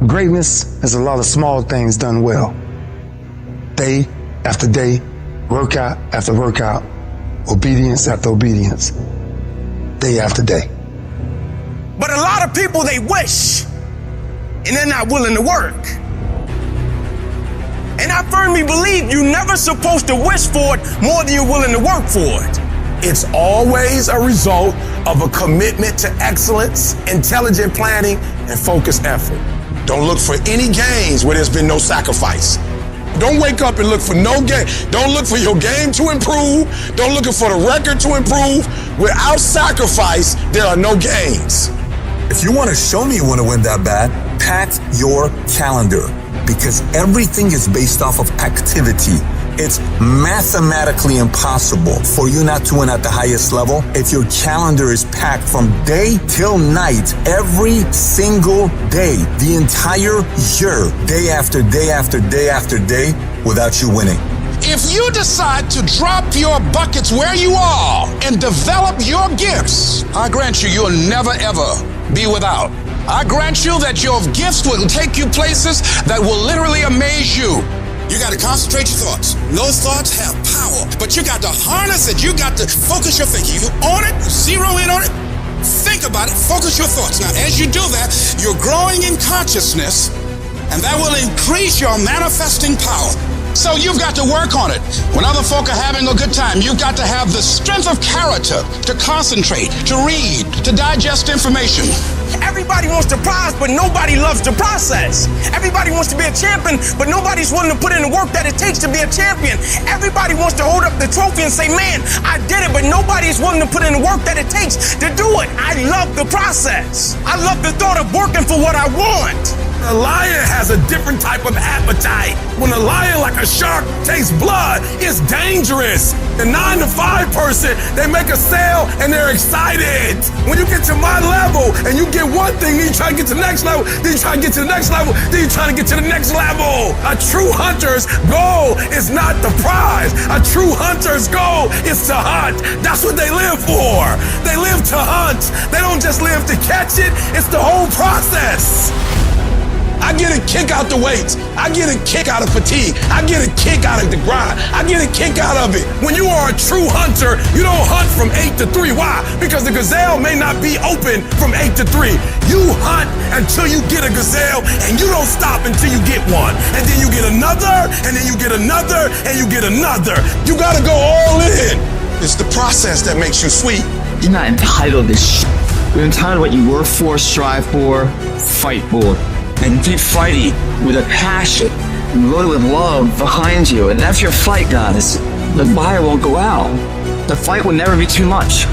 Greatness is a lot of small things done well. Day after day, workout after workout, obedience after obedience, day after day. But a lot of people, they wish, and they're not willing to work. And I firmly believe you're never supposed to wish for it more than you're willing to work for it. It's always a result of a commitment to excellence, intelligent planning, and focused effort. Don't look for any gains where there's been no sacrifice. Don't wake up and look for no game. Don't look for your game to improve. Don't look for the record to improve. Without sacrifice, there are no gains. If you want to show me you want to win that bad, pack your calendar, because everything is based off of activity. It's mathematically impossible for you not to win at the highest level if your calendar is packed from day till night, every single day, the entire year, day after day after day after day, without you winning. If you decide to drop your buckets where you are and develop your gifts, I grant you, you'll never ever be without. I grant you that your gifts will take you places that will literally amaze you. You got to concentrate your thoughts. Those thoughts have power, but you got to harness it. You got to focus your thinking. You own it, zero in on it, think about it, focus your thoughts. Now, as you do that, you're growing in consciousness, and that will increase your manifesting power. So you've got to work on it. When other folk are having a good time, you've got to have the strength of character to concentrate, to read, to digest information. Everybody wants the prize, but nobody loves the process. Everybody wants to be a champion, but nobody's willing to put in the work that it takes to be a champion. Everybody wants to hold up the trophy and say, man, I did it, but nobody's willing to put in the work that it takes to do it. I love the process. I love the thought of working for what I want. A lion has a different type of appetite. When a lion, like a shark, tastes blood, it's dangerous. The 9-to-5 person, they make a sale and they're excited. When you get to my level and you get one thing, then you try to get to the next level, then you try to get to the next level, then you try to get to the next level. A true hunter's goal is not the prize. A true hunter's goal is to hunt. That's what they live for. They live to hunt. They don't just live to catch it. It's the whole process. I get a kick out the weights. I get a kick out of fatigue. I get a kick out of the grind. I get a kick out of it. When you are a true hunter, you don't hunt from 8 to 3. Why? Because the gazelle may not be open from 8 to 3. You hunt until you get a gazelle, and you don't stop until you get one. And then you get another, and then you get another, and you get another. You gotta go all in. It's the process that makes you sweet. You're not entitled to shit. You're entitled to what you work for, strive for, fight for. And keep fighting with a passion, loaded with love behind you. And after your fight, guys, the fire won't go out. The fight will never be too much.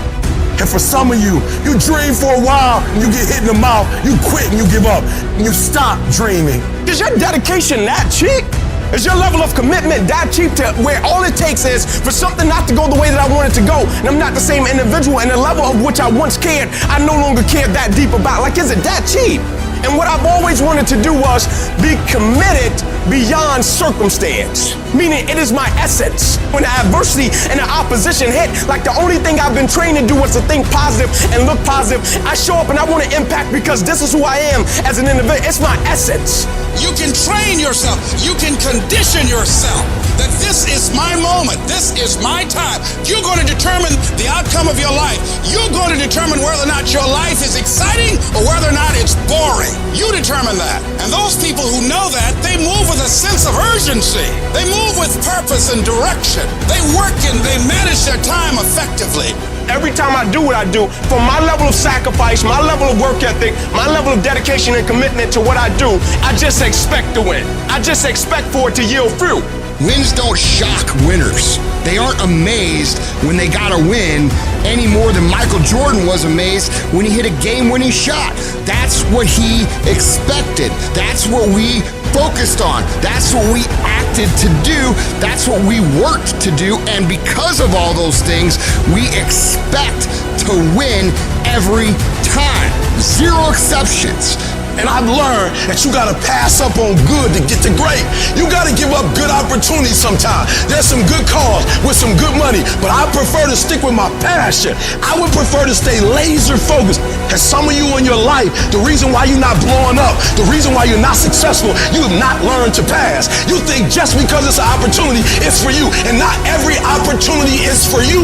And for some of you, you dream for a while, and you get hit in the mouth, you quit and you give up, and you stop dreaming. Is your dedication that cheap? Is your level of commitment that cheap to where all it takes is for something not to go the way that I want it to go? And I'm not the same individual, and the level of which I once cared, I no longer care that deep about. Like, is it that cheap? And what I've always wanted to do was be committed beyond circumstance. Meaning it is my essence. When the adversity and the opposition hit, like the only thing I've been trained to do was to think positive and look positive. I show up and I want to impact because this is who I am as an individual. It's my essence. You can train yourself. You can condition yourself that this is my moment. This is my time. You're going to determine the outcome of your life. You're going to determine whether or not your life is exciting or whether or not it's boring. You determine that. And those people who know that, they move with a sense of urgency. They move with purpose and direction. They work and they manage their time effectively. Every time I do what I do, from my level of sacrifice, my level of work ethic, my level of dedication and commitment to what I do, I just expect to win. I just expect for it to yield fruit. Wins don't shock winners. They aren't amazed when they got a win any more than Michael Jordan was amazed when he hit a game-winning shot. That's what he expected. That's what we focused on. That's what we acted to do. That's what we worked to do. And because of all those things, we expect to win every time. Zero exceptions. And I've learned that you gotta pass up on good to get to great. You gotta give up good opportunities sometimes. There's some good cause with some good money, but I prefer to stick with my passion. I would prefer to stay laser focused. Cause some of you in your life, the reason why you're not blowing up, the reason why you're not successful, you have not learned to pass. You think just because it's an opportunity, it's for you. And not every opportunity is for you.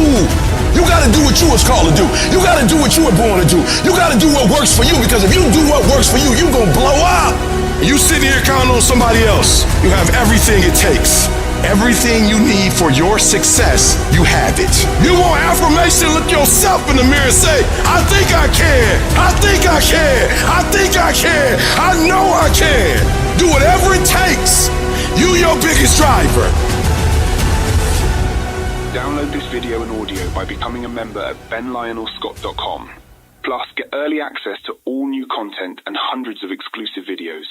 You gotta do what you was called to do. You gotta do what you were born to do. You gotta do what works for you, because if you do what works for you, you gonna blow up. You sitting here counting on somebody else. You have everything it takes. Everything you need for your success, you have it. You want affirmation? Look yourself in the mirror and say, I think I can. I think I can. I think I can. I know I can. Do whatever it takes. You your biggest driver. Download this video and audio by becoming a member at benlionelscott.com. Plus, get early access to all new content and hundreds of exclusive videos.